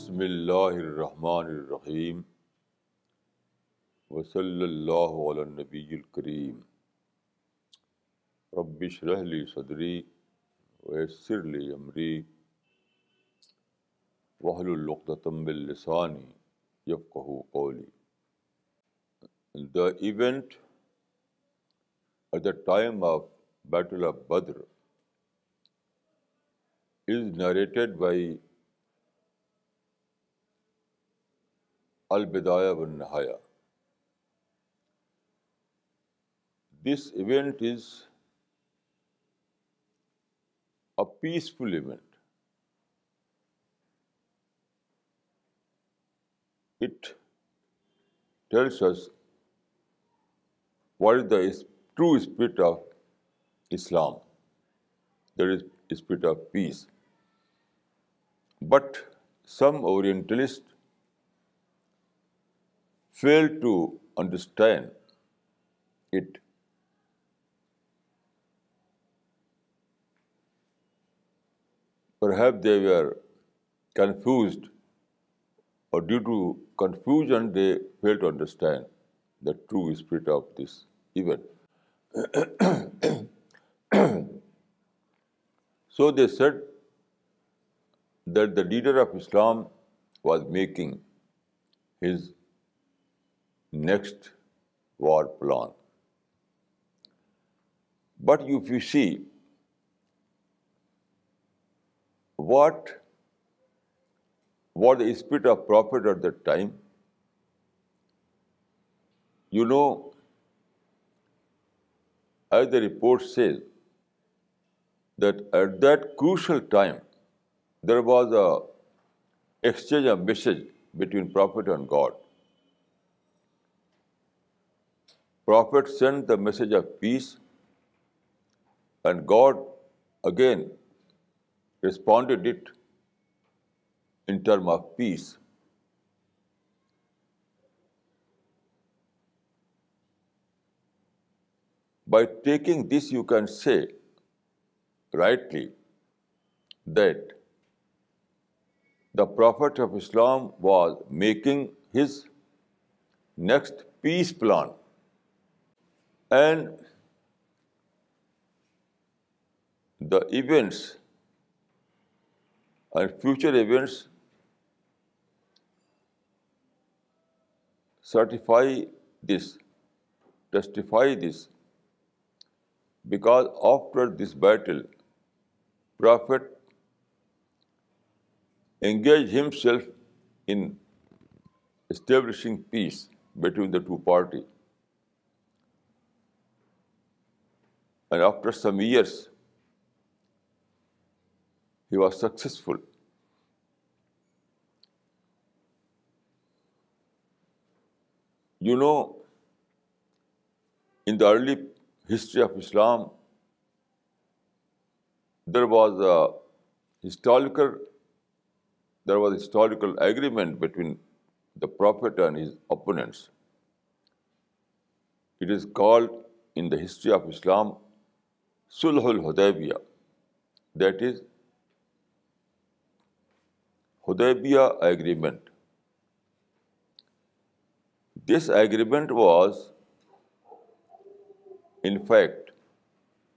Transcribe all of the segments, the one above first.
बिस्मिल्लाहिर्रहमानिर्रहीम वसल्लल्लाहु अला नबीयिल करीम रब्बि इश्रह ली सदरी वयस्सिर ली अमरी वहलुल उक़दतम मिन लिसानी यफ़क़हू क़ौली. The event at the time of Battle of Badr is narrated by Al-Bidaya wa Nihaya. This event is a peaceful event. It tells us what is the true spirit of Islam. That is spirit of peace. But some Orientalists fail to understand it. Perhaps they were confused, or due to confusion they fail to understand the true spirit of this event. So they said that the leader of Islam was making his next war plan. But if you see what was the spirit of Prophet at that time, you know, as the report says, that at that crucial time there was a exchange of message between Prophet and God. Prophet sent the message of peace, and God again responded it in terms of peace. By taking this, you can say rightly that the Prophet of Islam was making his next peace plan. And the events and future events certify this, testify this, because after this battle, Prophet engaged himself in establishing peace between the two parties. And after some years, he was successful. You know, in the early history of Islam, there was a historical agreement between the Prophet and his opponents. It is called in the history of Islam Sulhul Hudaybiyah. That is Hudaybiyah agreement. This agreement was, in fact,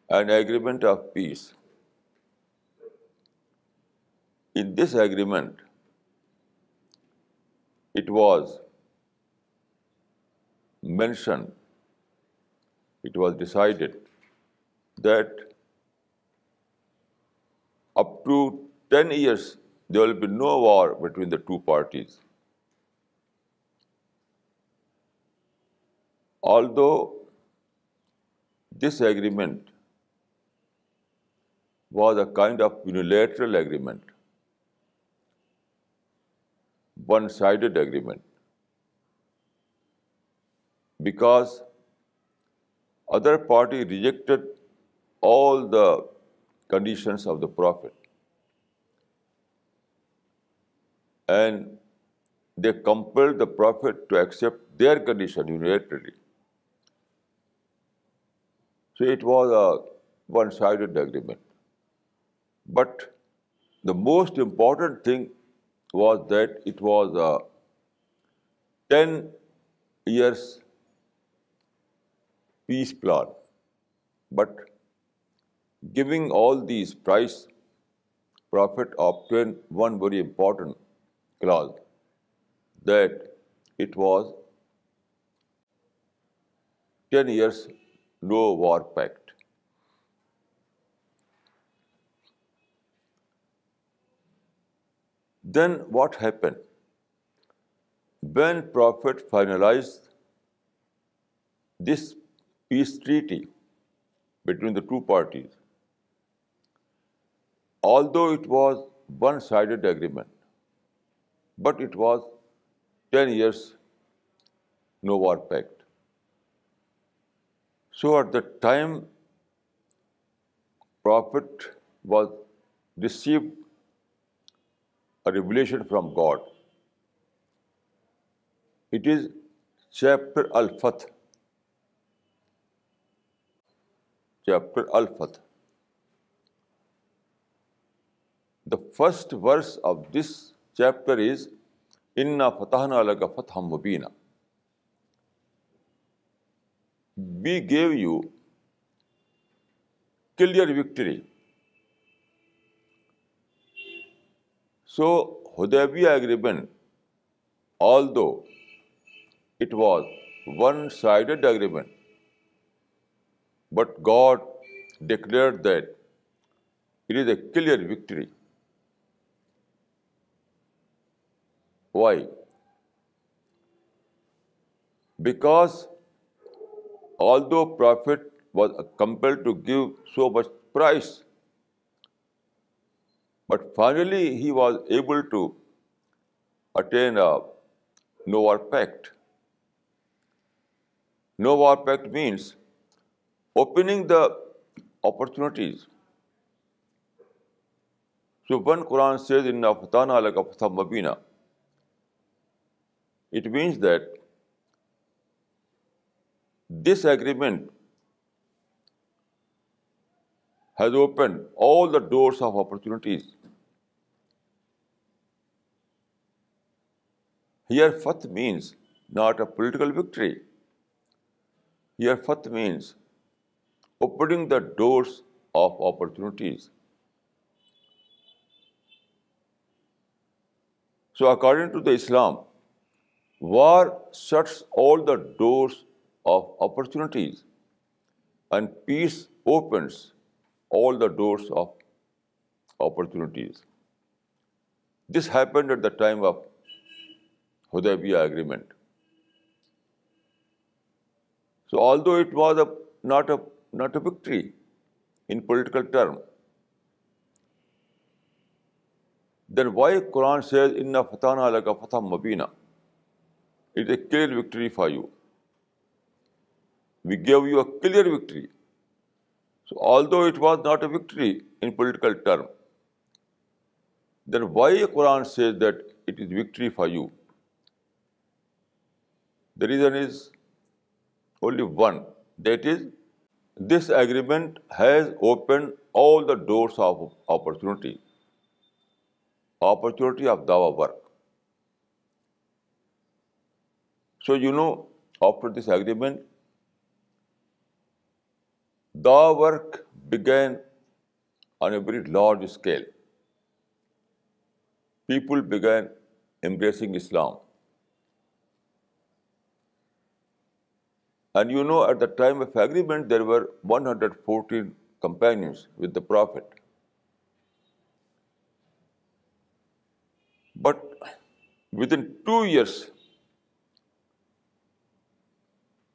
an agreement of peace. In this agreement, it was mentioned, it was decided that up to 10 years there will be no war between the two parties. Although this agreement was a kind of unilateral agreement, one-sided agreement, because other party rejected all the conditions of the Prophet, and they compelled the Prophet to accept their condition unilaterally. So it was a one-sided agreement. But the most important thing was that it was a 10 years peace plan, but giving all these price, Prophet obtained one very important clause, that it was 10 years no war pact. Then what happened? When Prophet finalized this peace treaty between the two parties, although it was one-sided agreement, but it was 10 years no war pact. So at the time Prophet was received a revelation from God. It is chapter Al-Fath. Chapter Al-Fath. The first verse of this chapter is Inna fatahna laka fatham mubina. We gave you clear victory. So Hudaybiyah agreement, although it was one-sided agreement, but God declared that it is a clear victory. Why? Because although Prophet was compelled to give so much price, but finally he was able to attain a no war pact. No war pact means opening the opportunities. So when Quran says Inna fatahna laka fatham mubina, it means that this agreement has opened all the doors of opportunities. Here fath means not a political victory. Here fath means opening the doors of opportunities. So according to the Islam, war shuts all the doors of opportunities and peace opens all the doors of opportunities. This happened at the time of Hudaybiyah agreement. So although it was not a victory in political term, then why Quran says Inna fatahna laka fatham mubina? It is a clear victory for you. We gave you a clear victory. So although it was not a victory in political term, then why Quran says that it is victory for you? The reason is only one. That is, this agreement has opened all the doors of opportunity. Opportunity of dawah work. So after this agreement, dawah work began on a very large scale. People began embracing Islam. And at the time of agreement, there were 114 companions with the Prophet. But within 2 years,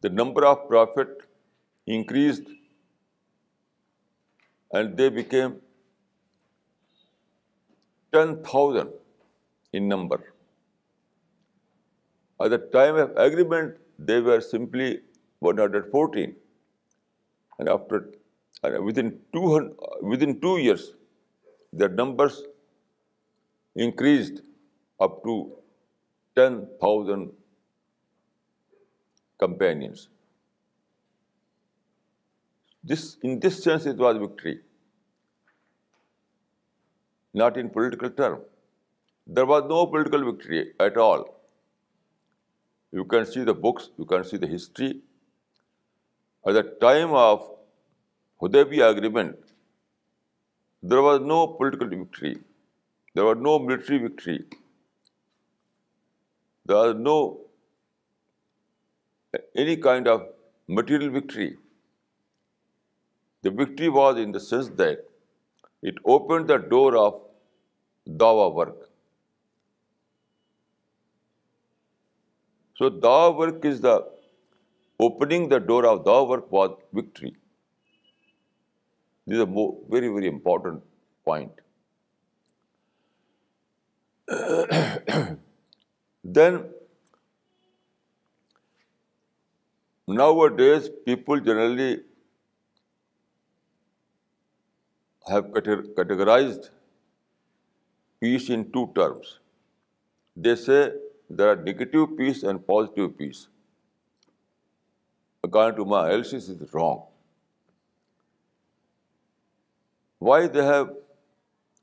the number of Prophet increased and they became 10,000 in number. At the time of agreement, they were simply 114. And within 2 years, their numbers increased up to 10,000 companions. In this sense, it was victory, not in political term. There was no political victory at all. You can see the books, you can see the history. At the time of Hudaybiyah agreement, there was no political victory. There was no military victory. There was no any kind of material victory. The victory was in the sense that it opened the door of dawah work. So dawah work is the opening the door of dawah work was victory. This is a very, very important point. Then nowadays people generally have categorized peace in two terms. They say there are negative peace and positive peace. According to my analysis, it is wrong. Why they have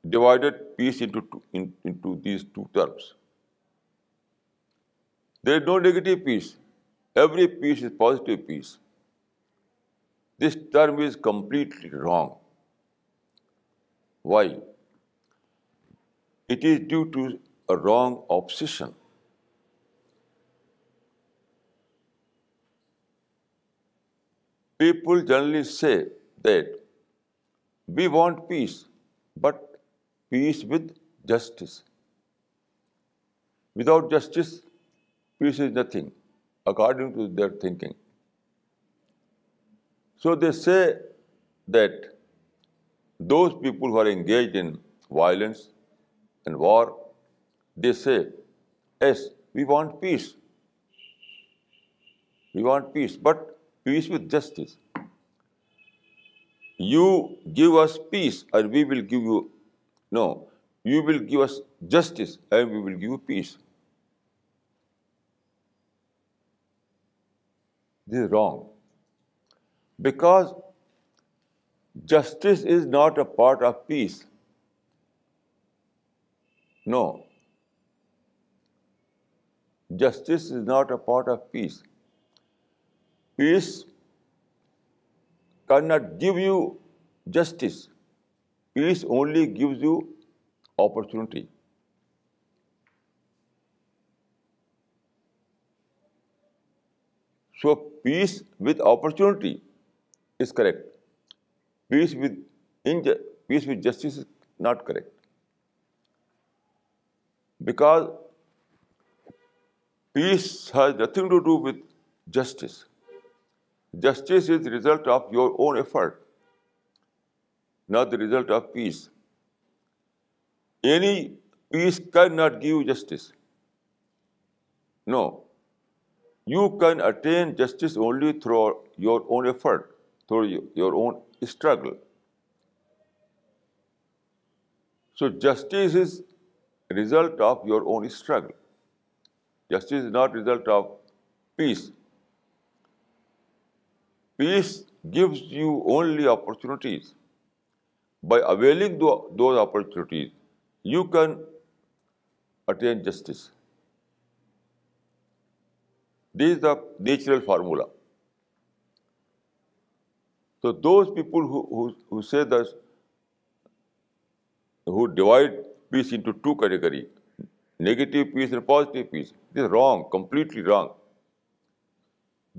divided peace into these two terms? There is no negative peace. Every peace is positive peace. This term is completely wrong. Why? It is due to a wrong obsession. People generally say that we want peace, but peace with justice. Without justice, peace is nothing, according to their thinking. So they say that those people who are engaged in violence and war, they say, yes, we want peace. We want peace, but peace with justice. You give us peace and we will give you, no, you will give us justice and we will give you peace. This is wrong. Because justice is not a part of peace. No. Justice is not a part of peace. Peace cannot give you justice. Peace only gives you opportunity. So peace with opportunity is correct. Peace with justice is not correct. Because peace has nothing to do with justice. Justice is the result of your own effort, not the result of peace. Any peace cannot give justice. No. You can attain justice only through your own effort, through your own struggle. So justice is a result of your own struggle. Justice is not a result of peace. Peace gives you only opportunities. By availing those opportunities, you can attain justice. This is the natural formula. So those people who say that, who divide peace into two categories, negative peace and positive peace, this is wrong, completely wrong.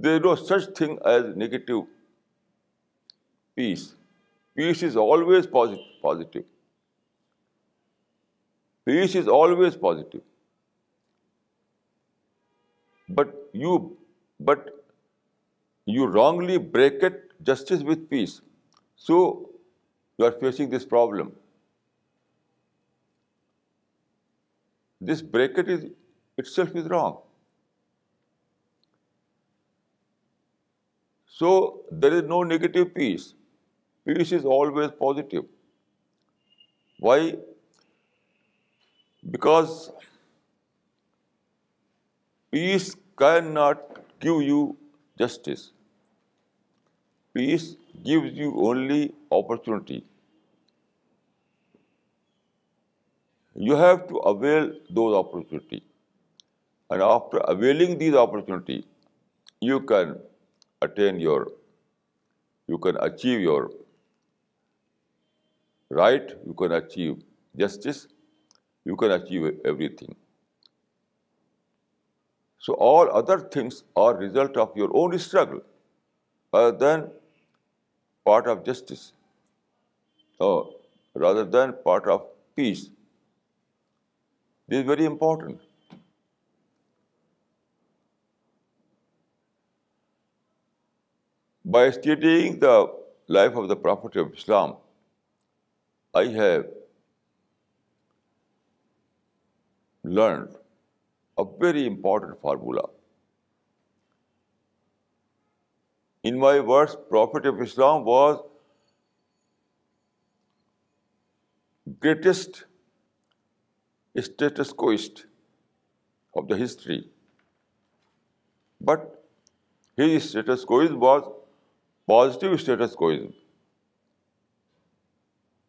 There is no such thing as negative peace. Peace is always positive. Peace is always positive. But you wrongly bracket justice with peace. So you are facing this problem. This bracket itself is wrong. So there is no negative peace. Peace is always positive. Why? Because peace cannot give you justice. Peace gives you only opportunity. You have to avail those opportunities. And after availing these opportunities, you can you can achieve your right, you can achieve justice, you can achieve everything. So all other things are result of your own struggle rather than part of justice, or rather than part of peace. This is very important. By studying the life of the Prophet of Islam, I have learned a very important formula. In my words, Prophet of Islam was greatest status quoist of the history. But his status quoism was positive status quoism.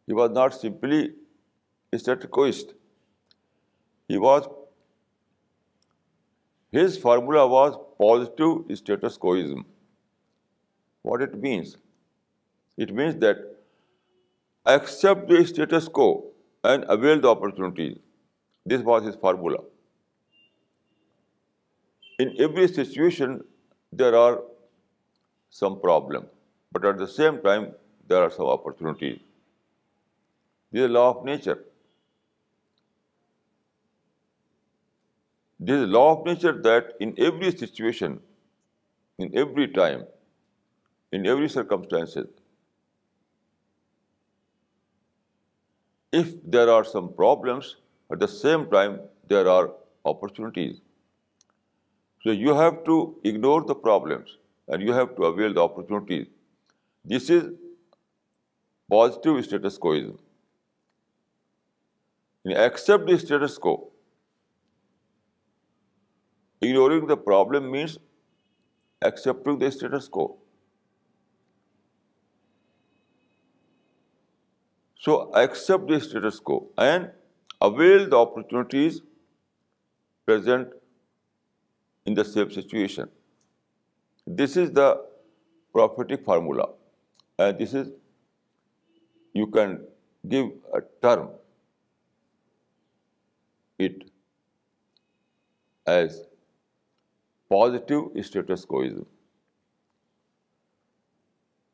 He was not simply a status quoist. His formula was positive status quoism. What it means? It means that accept the status quo and avail the opportunities. This was his formula. In every situation, there are some problems, but at the same time, there are some opportunities. This is a law of nature. This is a law of nature that in every situation, in every time, in every circumstances, if there are some problems, at the same time, there are opportunities. So you have to ignore the problems and you have to avail the opportunities. This is positive status quoism. Accept the status quo. Ignoring the problem means accepting the status quo. So accept the status quo and avail the opportunities present in the same situation. This is the prophetic formula, and this is, you can give a term it as positive status quoism.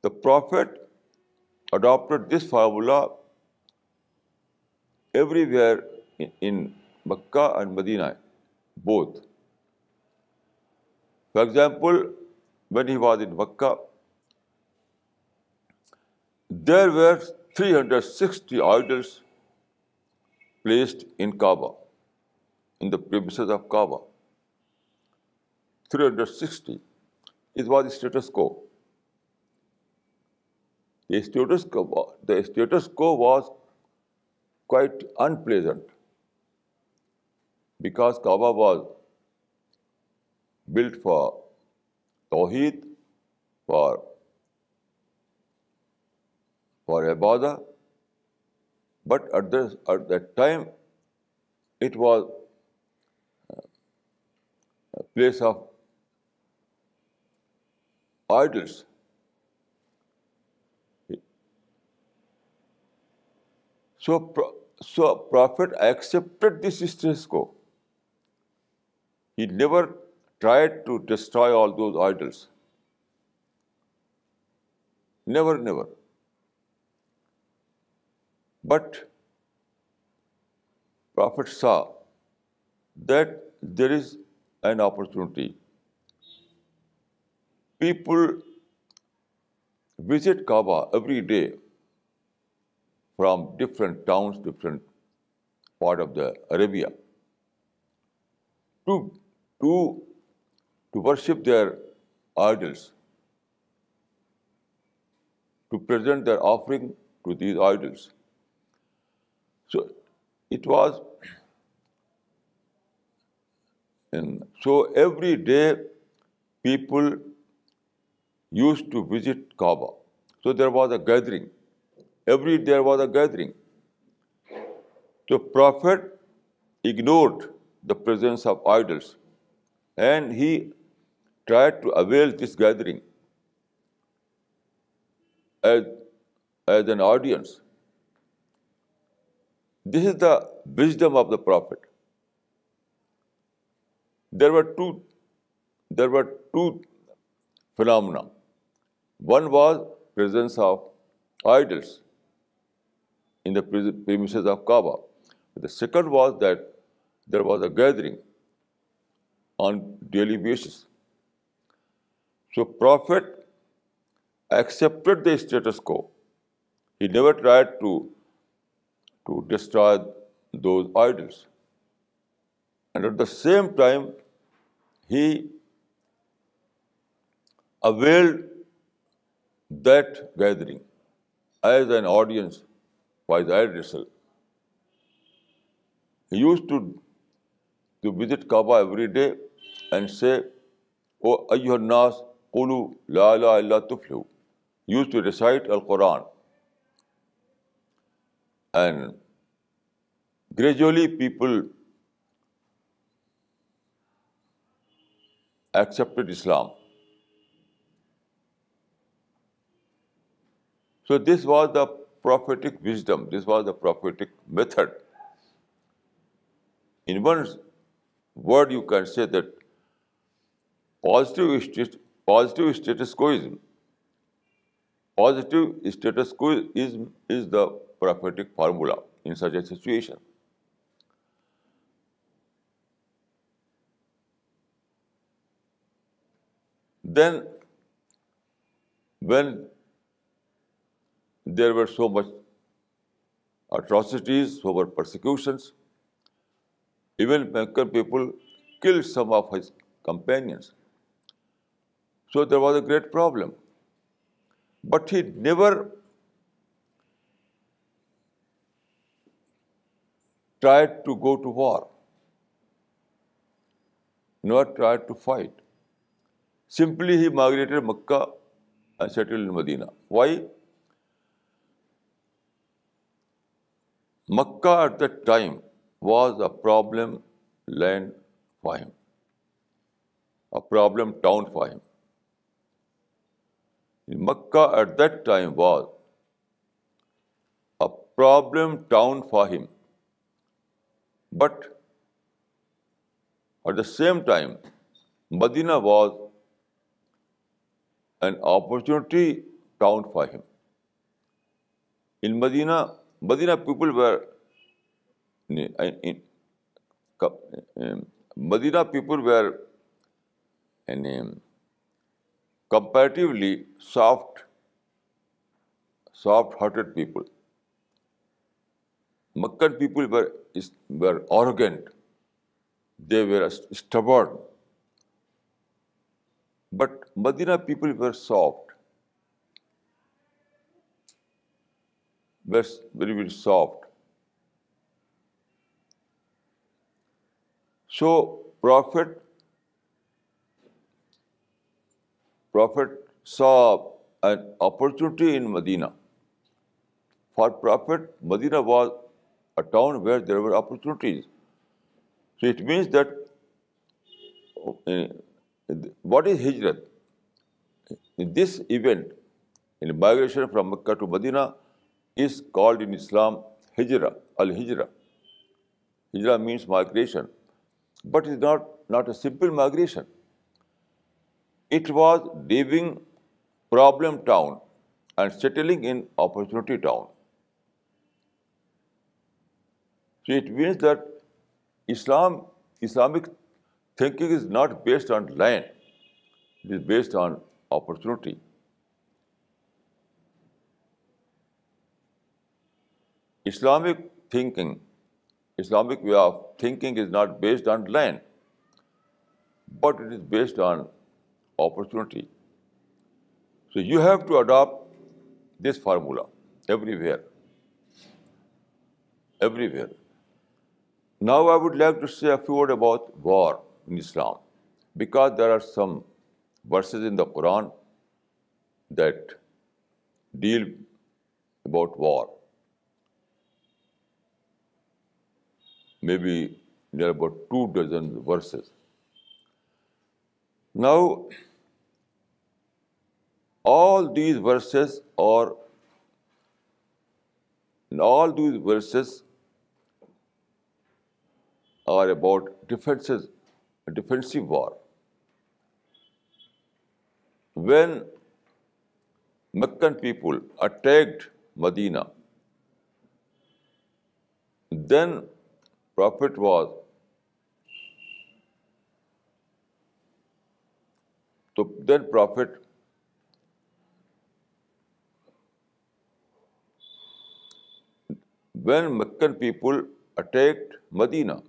The Prophet adopted this formula everywhere in Mecca and Medina, both. For example, when he was in Mecca, there were 360 idols placed in Kaaba, in the premises of Kaaba. 360. It was the status quo. The status quo was quite unpleasant because Kaaba was built for Tawheed, for Ibadah, but at that time it was a place of idols. So Prophet accepted this status quo. He never tried to destroy all those idols. Never, never. But Prophet saw that there is an opportunity. People visit Kaaba every day from different towns, different part of the Arabia, to worship their idols, to present their offering to these idols. So it was, so every day people used to visit Kaaba. So there was a gathering. Every day there was a gathering. So Prophet ignored the presence of idols, and he tried to avail this gathering as, as an audience. This is the wisdom of the Prophet. There were two phenomena. One was presence of idols in the premises of Kaaba. The second was that there was a gathering on daily basis. So Prophet accepted the status quo. He never tried to destroy those idols. And at the same time, he availed that gathering as an audience for his idol itself. He used to visit Kaaba every day and say, "O ayyuhan nas, qulu la ilaha illa tuflihu." He used to recite Al-Quran. And gradually people accepted Islam. So this was the prophetic wisdom. This was the prophetic method. In one word, you can say that positive status quoism. Positive status quoism is the prophetic formula in such a situation. Then, when there were so much atrocities, so much persecutions, even Meccan people killed some of his companions. So there was a great problem. But he never tried to go to war, nor tried to fight. Simply he migrated Mecca and settled in Medina. Why? Mecca at that time was a problem land for him, a problem town for him. Mecca at that time was a problem town for him. But at the same time, Medina was an opportunity town for him. In Medina people were Medina people were comparatively soft-hearted people. Meccan people were arrogant. They were stubborn. But Medina people were soft, were very, very soft. So Prophet saw an opportunity in Medina. For Prophet, Medina was a town where there were opportunities. So it means that what is Hijrat? In this event, in migration from Mecca to Medina, is called in Islam Hijrah, Al-Hijrah. Hijrah means migration. But it's not a simple migration. It was leaving problem town and settling in opportunity town. So it means that Islamic thinking is not based on land. It is based on opportunity. Islamic way of thinking is not based on land, but it is based on opportunity. So you have to adopt this formula everywhere. Now I would like to say a few words about war in Islam, because there are some verses in the Quran that deal about war. maybe near about 2 dozen verses. Now, all these verses are about defensive war. When Meccan people attacked Medina, then Prophet was then Prophet when Meccan people attacked Medina,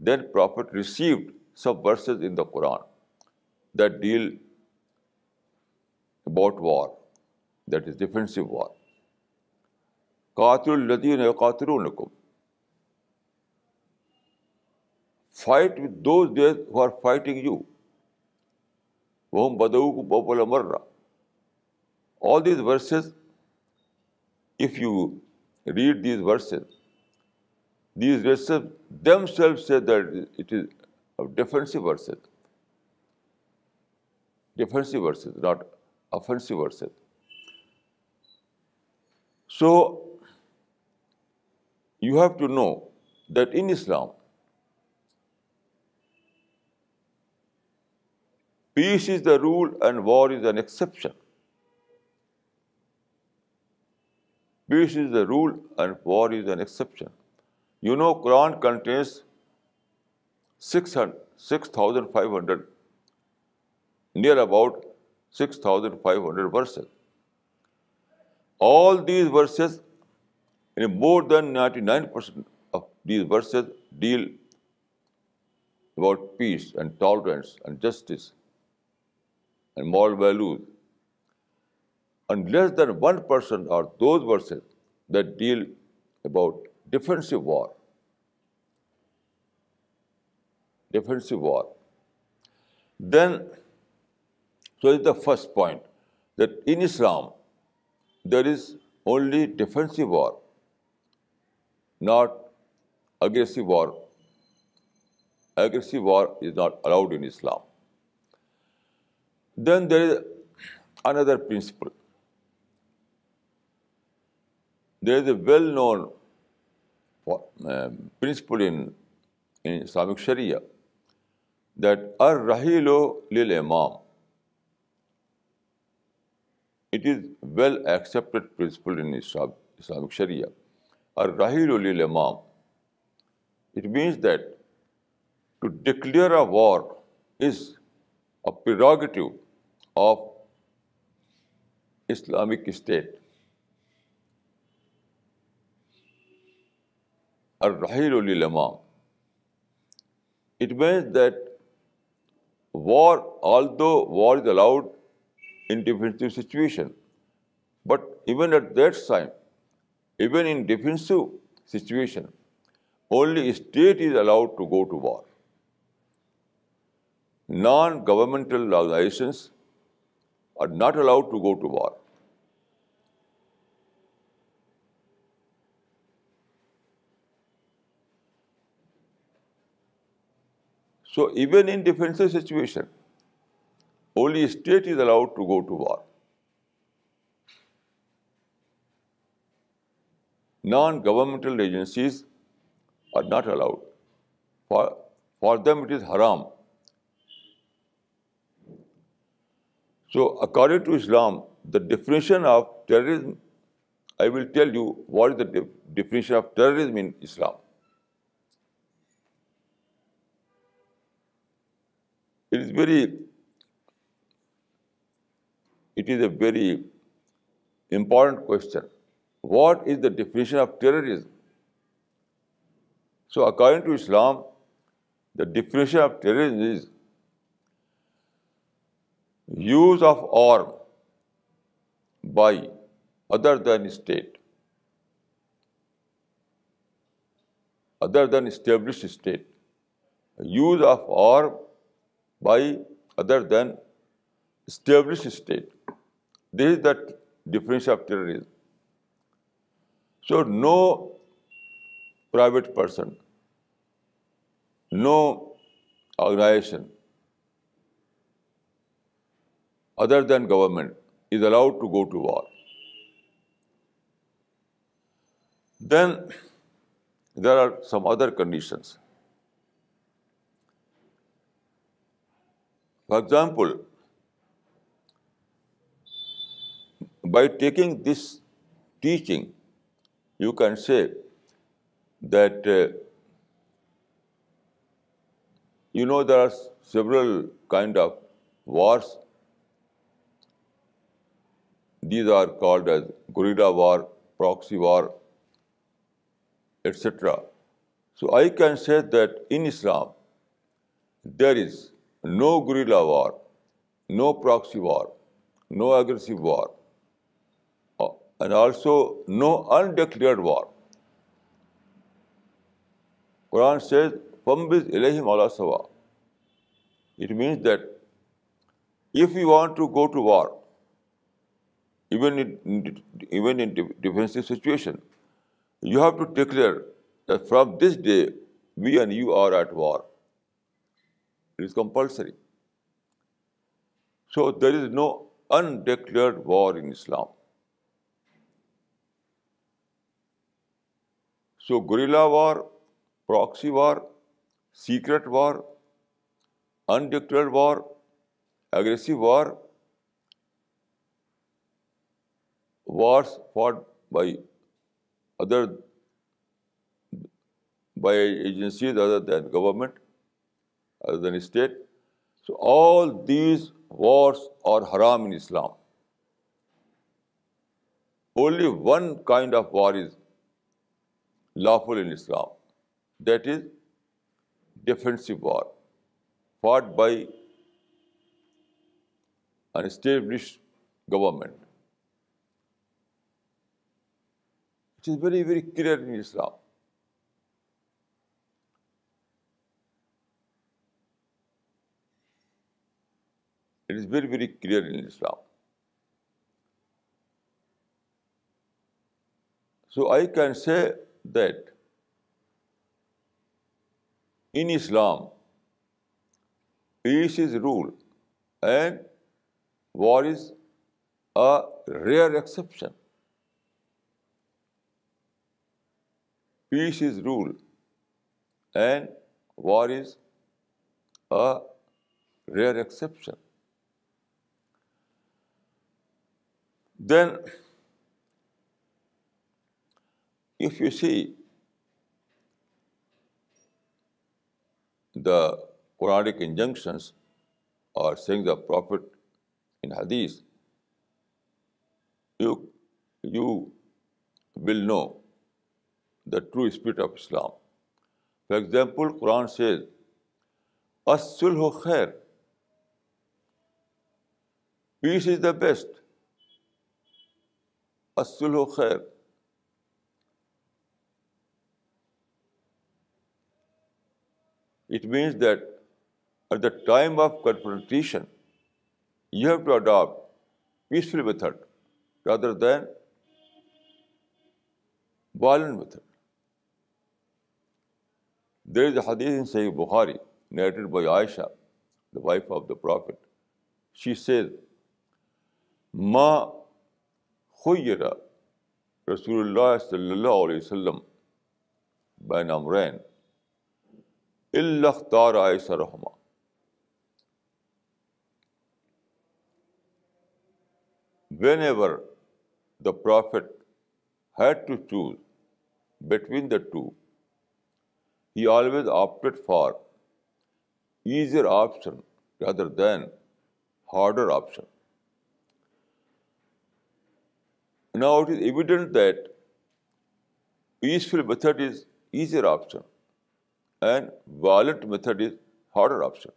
then Prophet received some verses in the Quran that deal about war, that is defensive war. قَاتِلُوا الَّذِينَ يُقَاتِلُونَكُمْ. Fight with those who are fighting you. وَهُمْ بَدَوْكُمْ أَوَّلَ مَرَّةٍ. All these verses, if you read these verses themselves say that it is defensive verses, not offensive verses. So, you have to know that in Islam, peace is the rule and war is an exception. Peace is the rule and war is an exception. You know, Quran contains 6,500, near about 6,500 verses. All these verses, more than 99% of these verses deal about peace and tolerance and justice and moral values. And less than 1% are those verses that deal about defensive war. Then, so is the first point, that in Islam, there is only defensive war, not aggressive war. Aggressive war is not allowed in Islam. Then there is another principle. There is a well-known principle in Islamic Sharia that ar-rahilu lil-imam. It is well accepted principle in Islamic Sharia. Ar-rahilu lil-imam. It means that to declare a war is a prerogative of Islamic State. Ar-rahilu lil-imam. It means that although war is allowed in defensive situation, but even at that time, even in defensive situation, only state is allowed to go to war. Non-governmental organizations are not allowed to go to war. So even in defensive situation, only state is allowed to go to war. Non-governmental agencies are not allowed. For them it is haram. So according to Islam, the definition of terrorism, I will tell you what is the definition of terrorism in Islam. It is a very important question. What is the definition of terrorism? So according to Islam, the definition of terrorism is use of arm by other than state, other than established state. Use of arm by other than established state. This is the definition of terrorism. So no private person, no organization other than government is allowed to go to war. Then there are some other conditions. For example, by taking this teaching, you can say that there are several kind of wars. These are called as guerrilla war, proxy war, etc. So I can say that in Islam there is no guerrilla war, no proxy war, no aggressive war, and also no undeclared war. Quran says, "Fambiz ilayhim ala sawa." It means that if you want to go to war, even in defensive situation, you have to declare that from this day we and you are at war. It is compulsory. So there is no undeclared war in Islam. So guerrilla war, proxy war, secret war, undeclared war, aggressive war, wars fought by agencies other than government, other than state. So all these wars are haram in Islam. Only one kind of war is lawful in Islam. That is defensive war, fought by an established government. It is very, very clear in Islam. It is very, very clear in Islam. So I can say that in Islam, peace is rule and war is a rare exception. Peace is rule and war is a rare exception. Then, if you see the Quranic injunctions or saying the Prophet in Hadith, you will know the true spirit of Islam. For example, Quran says, "As-sulhu khair." Peace is the best. As-sulhu khair. It means that at the time of confrontation, you have to adopt peaceful method rather than violent method. There is a hadith in Sahih Bukhari narrated by Aisha, the wife of the Prophet. She says, "Ma khuyyira Rasulullah sallallahu alaihi wasallam bain amrayn illa ikhtara aysarahuma." Whenever the Prophet had to choose between the two, he always opted for easier option rather than harder option. Now it is evident that peaceful method is easier option and violent method is harder option.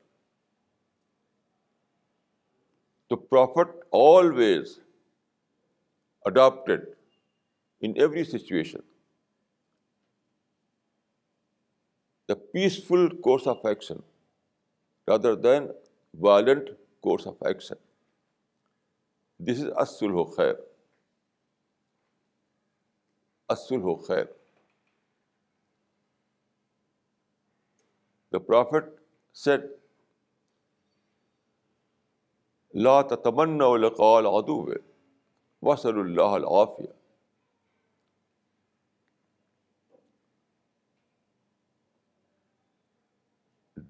The Prophet always adopted in every situation the peaceful course of action rather than violent course of action. This is as-sulhu khair. As-sulhu khair. The Prophet said, لا تتمنوا لقاء العدو واسألوا الله العافية.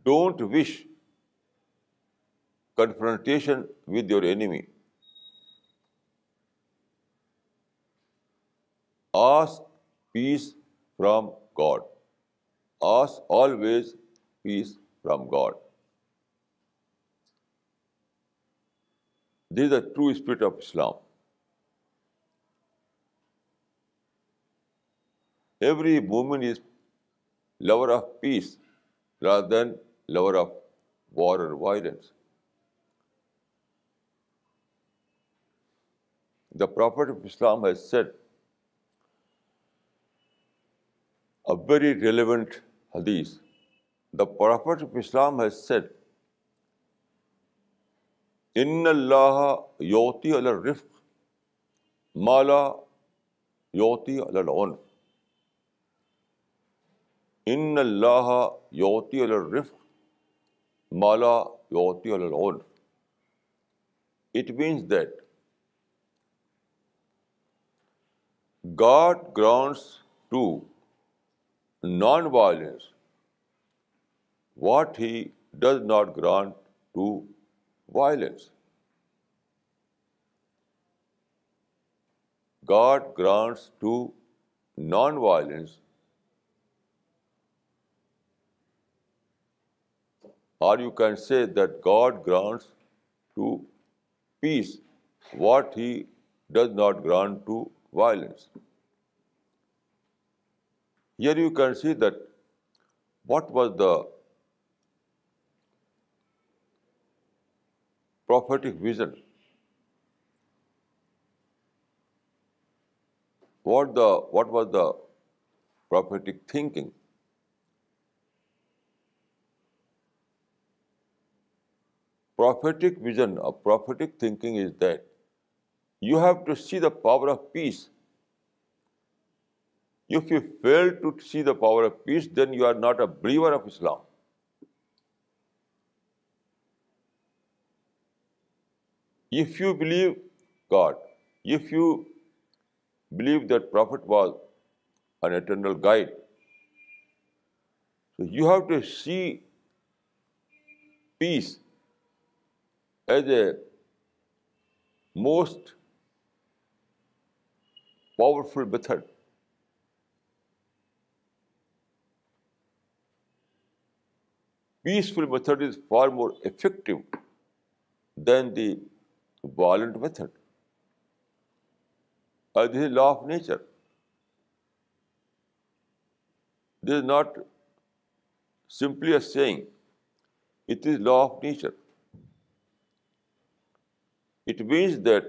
Don't wish confrontation with your enemy. Ask peace from God. Ask always peace from God. This is the true spirit of Islam. Every woman is lover of peace rather than lover of war or violence. The Prophet of Islam has said a very relevant hadith. The Prophet of Islam has said, Inna Allah yu'ti ala rifq ma la yu'ti ala al-unf. Inna Allah yu'ti ala rifq ma la yu'ti ala al-unf. It means that God grants to non-violence what He does not grant to violence. God grants to non-violence, or you can say that God grants to peace what He does not grant to violence. Here you can see that what was the prophetic vision, what was the prophetic thinking. Prophetic vision or prophetic thinking is that you have to see the power of peace. If you fail to see the power of peace, then you are not a believer of Islam. If you believe God, if you believe that Prophet was an eternal guide, so you have to see peace as a most powerful method. Peaceful method is far more effective than the violent method. This is law of nature. This is not simply a saying. It is law of nature. It means that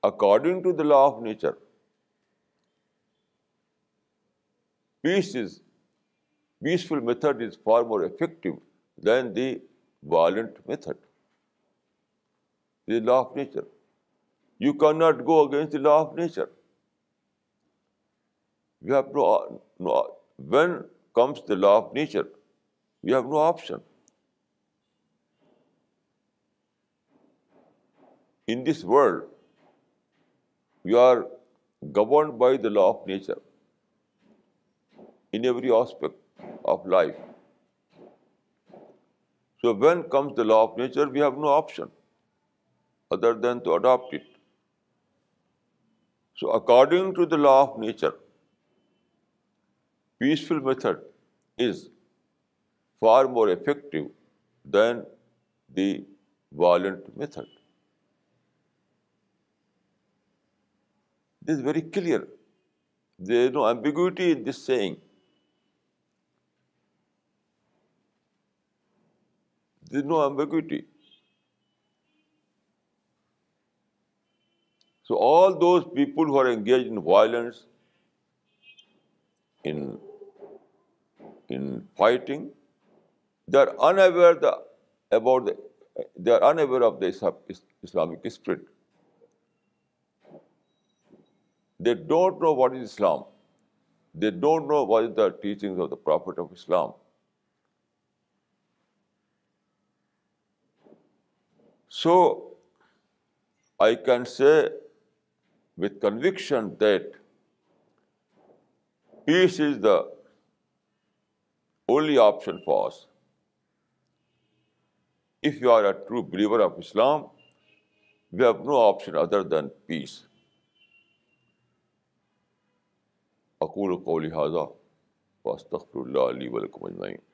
according to the law of nature, peaceful method is far more effective than the violent method. This is law of nature. You cannot go against the law of nature. We have when comes the law of nature, we have no option. In this world, we are governed by the law of nature in every aspect of life. So when comes the law of nature, we have no option other than to adopt it. So according to the law of nature, peaceful method is far more effective than the violent method. This is very clear. There is no ambiguity in this saying. There is no ambiguity. So all those people who are engaged in violence, in fighting, they are unaware of the Islamic spirit. They don't know what is Islam. They don't know what is the teachings of the Prophet of Islam. So I can say with conviction that peace is the only option for us. If you are a true believer of Islam, we have no option other than peace. أقول قولي هذا وأستغفر الله لي ولكم أجمعين.